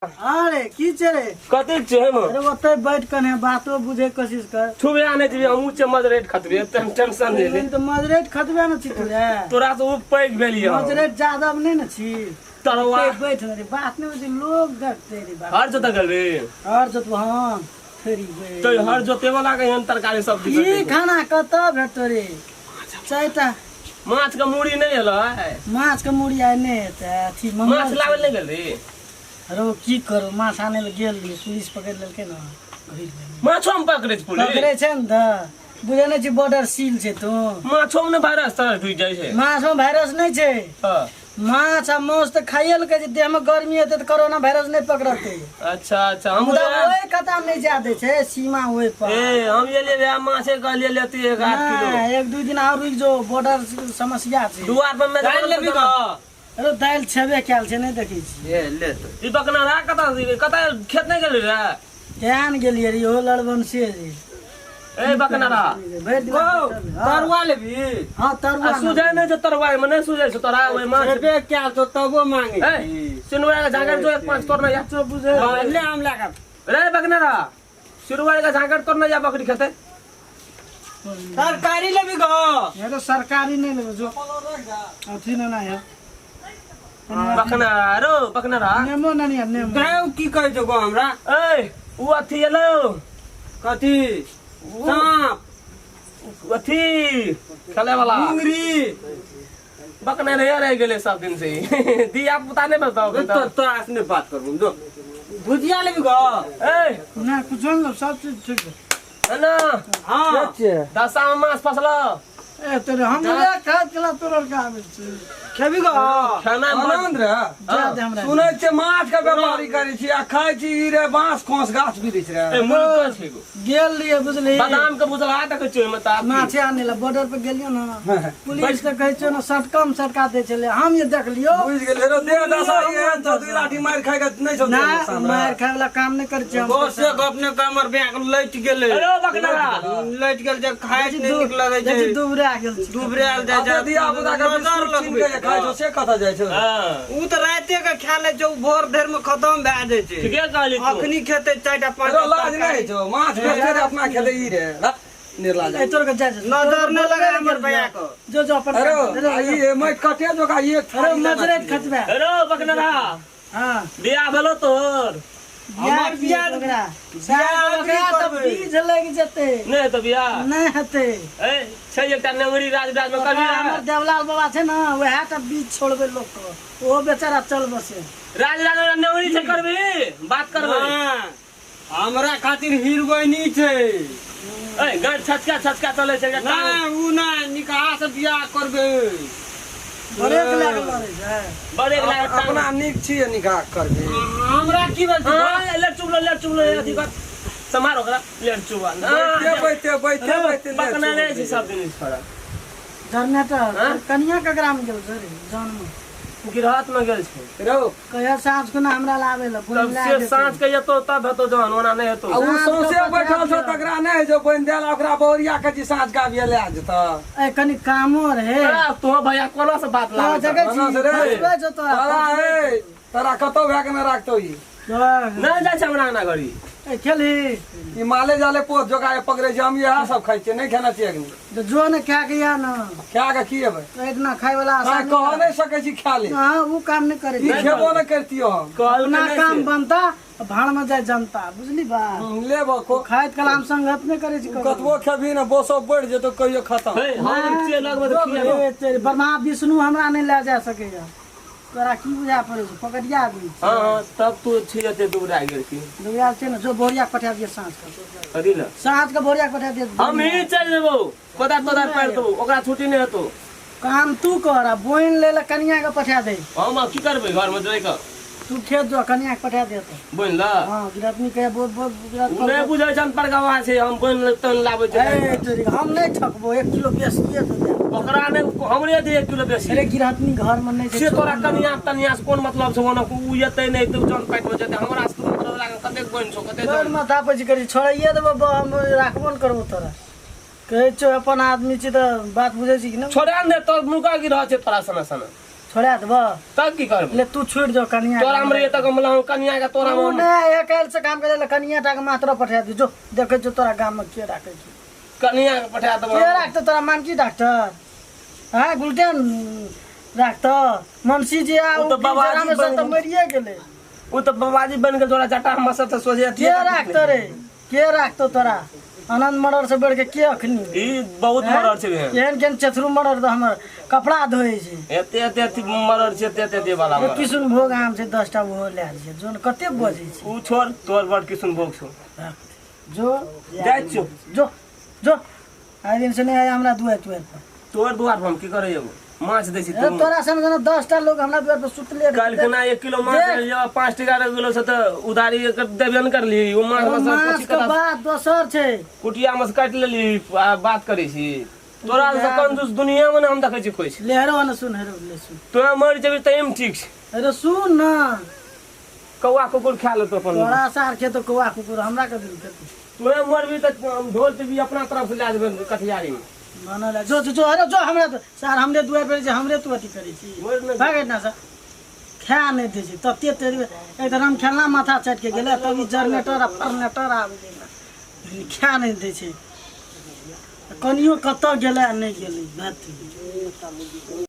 अरे की चले कते छे हम अरे ओते बैठ कने बातो बुझे कोशिश कर छुबे आने छी हमहु चे मदरेट खतबे टेंशन ले ले तो मजरेट खतबे न छी तोरे तोरा तो पैग भेलियो मजरेट ज्यादा नहीं न छी तरवा बैठ रे बात नहीं होती लोग देखते रे बात हर जोता गल रे हर जत हां फेरी बे तो हर जोते वाला के हम तरकारी सब्जी ई खाना कत भेटो रे चाइटा माछ का मूड़ी नहीं हलो माछ के मुड़ी आइ नहीं हेते अथी माछ लावे नहीं गल रे अरे वो की करो माछ आने ले गेल रे पुलिस पकड़ लेलके न माछो हम पकड़े छ पुलिस पकड़े छै न त बुझे नहीं छी बॉर्डर सील छै तो माछो में वायरस तरह ढुक जाय छे माछ में वायरस नहीं छै हां माछ आ मांस तो खाइए ल के देह में गर्मी हेते त कोरोना वायरस नहीं पकड़ते अच्छा अच्छा हम ओए कता नहीं जादे छै सीमा ओए पर ए हम ये ले माछे का ले लेती 1 किलो एक दो दिन और रुक जो बॉर्डर समस्या छै दुआर पर में दाल लेबी का अरे दाल छबे कैल छै नहीं देखै छी ए ले तो ई बकना रा कता खेत नहीं गेल रे केहन गेलिए रे ओ लड़बन से रे ए बकना रा तरुआ लेबी हां तरुआ सुझे नहीं जो तरवा में नहीं सुझे छ तोरा ओए माछ छबे कैल तो तबो मांगे ए सिनुआ का झांगर जो 1-5 तोरना या तो बुझे ले हम लगा रे बकना रा सिनुआ का झांगर तोरना या बकरी खेते सरकारी लेबी गो ये तो सरकारी नहीं लेबे जो अथी ना है बकना रो बकना रा नेमो ना नहीं नेमो गाय की कहै छौ गो हमरा ए उ अथी एलो कथी सांप अथी खेले वाला मुंगरी बकना रे रह गेले सब दिन से दिया पुता नहीं बताओ तो आसने बात करबो जो भुजिया लेबी गो ए ना कुछ न सब चीज ठीक है ना हां दशा में माछ फसलो ए तेरे हम ले खा केला तोरल का आबे छै खेबी गो खाना आनंद रे जादे हमरा सुनै छै माछ के व्यापारी करै छी आ खाइ छी ई रे बांस खोस गाछ बिरिछ रे ए मुर्गा छै गो गेल लिए बुझली बादाम के बुझला तक छै में ता माछे आने ला बॉर्डर पे गेलियो ना पुलिस तो कहै छै ना सटकम सटका दे चले हम ये देख लियो बुझ गेल रे दे दशा ये तो दू लाठी मार खाइ के नहीं छौ ना मार खाय वाला काम नहीं कर छै हम बस से अपने कमर बैंक लैट गेले अरे बकना लैट गेल जे खाइ नहीं नीक लगै छै दुबरा गेल छै दुबरेल जाय अच्छा, छै दिया बुदा के डर लगबे खाइ छौ से कथा जाय छै हां उ त राते के खा ले छौ भोर देर में खत्म भए जाय छै ठीके कहली तू अखनी खेते 4टा 5टा लाज नहीं छौ माछ बेचे रे अपना खेले ई रे निर्लाज ए तोर के जा नजर न लगा हमर भैया को जो अपन अरे ई मैं कटे जो का ये अरे मजरेट खतबा अरे बकना रा हां बियाह भेलो तोर हमर बियाह बकरा तब बीज लग जते नहीं तो बियाह नहीं हते ए छै एकटा नेंगरी राज में कभी हमर देवलाल बाबा छै ना वह त बीज छोड़बे लोग को ओ बेचारा चल बसे राज नेंगरी से करबी बात करबे हमरा खातिर हीरोइनी छै ए गाड़ छचका चले छै ना उ ना निकाह से बियाह करबे ब्रेक लागल रहे छै बड़े लाग अपना निक छियै निकाह करबे हमरा की बोल छै हां लेट चुप लो अथी बात समारोह करा लेट चुप बैठे बकना नहीं छै सब दिन छोड़ा जनरेटर कन्या के ग्राम गेल छै जन्म गिरहत में गेल छै रो कहिया साँझ को ना हमरा लावे ल तब से सांझ के येतो तब हेतो जहन ओना नहीं हेतो उ सौसे बैठल छ तकरा नहीं जो बन देल ओकरा बोरिया के जी साँझ का बिया ले जता ए कनी कामो रहे तो भैया कोना से बात तो लागे जगह छी कोना से रे? बसबे जो तो तारा ए तारा कतो भए के न राखतो ई नहीं जाय छै हमरा ना घड़ी ए खेली ई माले जाले पोत जोगा पकड़े छै हम यह सब खाइ छियै नहीं खाना चाहिए तो जो ने खा के या ना क्या के की हेबै इतना खाए वाला हां आसान कह नहीं सकै छी खा ले हां वो काम नहीं करे ई खेबो न करतियो हम अपना काम बनता भाड़ में जाए जनता बुझली बा लेबो को खाइत कलाम संगत नहीं करे छी कतबो खेबी न बोसो बढ़ जेतो कहियो खत्म हे हम से लगबे तो खिया ए तेरे ब्रह्मा विष्णु हमरा नहीं ले जा सकेगा तोरा की बुझा पड़े छै पकड़िया आदमी हां तब तू छियते दुबरा गेल की दुनिया छै ना जो बोरिया पठा दिए साँझ का कदी ना साँझ का बोरिया पठा दिए हम ही चल जेबो कोदार पैर तो ओकरा छुट्टी नहीं हेतो काम तू कर बोइन ले कन्या के पठा दे हम की करबे घर में जाय के तू खेत जो कन्या के पठा दे तो बोल ला हां गिरतनी के बहुत नहीं बुझे छन परगवा छै हम बोल तन लाबे छै ए तोरी हम नहीं ठकबो 1 किलो बेसिए तो दे ओकरा ने हमरे दे 1 किलो बेसी अरे गिरतनी घर में नहीं से तोरा तनिया से कोन मतलब छै ओना उ येते नहीं तू जन काट हो जते हमरा से तू मतलब लागे कते बोन छो कते तोर माथा पे करी छोड़िए देबो हम राखबो न करबो तोरा कहै छो अपन आदमी छी त बात बुझै छी कि न छोड़ा ने तो मुका गिरह छै तोरा सना सना छोड़ा देबो तब की करब ले तू छोड़ दो कनिया तोरा हमरे तक मतलब कन्या का तोरा तू ने एक काल से काम करे कनिया टा के मात्र पठा दी जो देखे जो तोरा गांव में के राखे छी कन्या पठा देबो के राखते तोरा मानकी डॉक्टर हां गुलटेन राखतो मनसी जी आ उ तो बाबाजी में सब तो बन मरिए गेले उ तो बाबाजी बन के तोरा जटा हम सब तो सोचे के राखतो रे के राखतो तोरा आनंद मर्डर से बढ़ के के अखनी ई बहुत मर्डर छै एहन केन चथरू मर्डर तो हमर कपड़ा धोए छै एते एते मर्डर छै एते एते वाला किशुन भोग आम छै 10 टा वो ले छै जोन कते बजे छै उ छोड़ तोर बड़ किशन भोग छौ जो जाय छौ जो आइ दिन से नहीं आया हमरा दुआर पर तोर द्वार पर हम की करे एगो माछ दै छी ए तोरा सन 10 टा लोग हमरा द्वार पर सुतले काल केना 1 किलो माछ ले 5 टका किलो से त उधारी देबे न करली ओ माछ माछ के बात दोसर छै कुटिया में से काट लेली बात करे छी तोरा से कंजूस दुनिया में हम देखे छी कोई लेहरो न सुन हेरो ले सुन तोरा मर जेबी तइम ठीक छै अरे सुन ना कौआ कुकुर खा ले तो अपन तोरा सार के तो कौआ कुकुर हमरा के दिल के तोरा मरबी त ढोल पे भी अपना तरफ से ला देबे कठियारी में मानला जो अरे जो हमरा सार हमरे दुआर पर जे हमरे तू अथी करे छी भागे ना सर खा नहीं दे छी तब ते तेरी एकदम खेलना माथा चट के गेले तब जनरेटर आ फर्नेटर आ गेले खा नहीं दे छी कनियो कत गेले नहीं गेले बात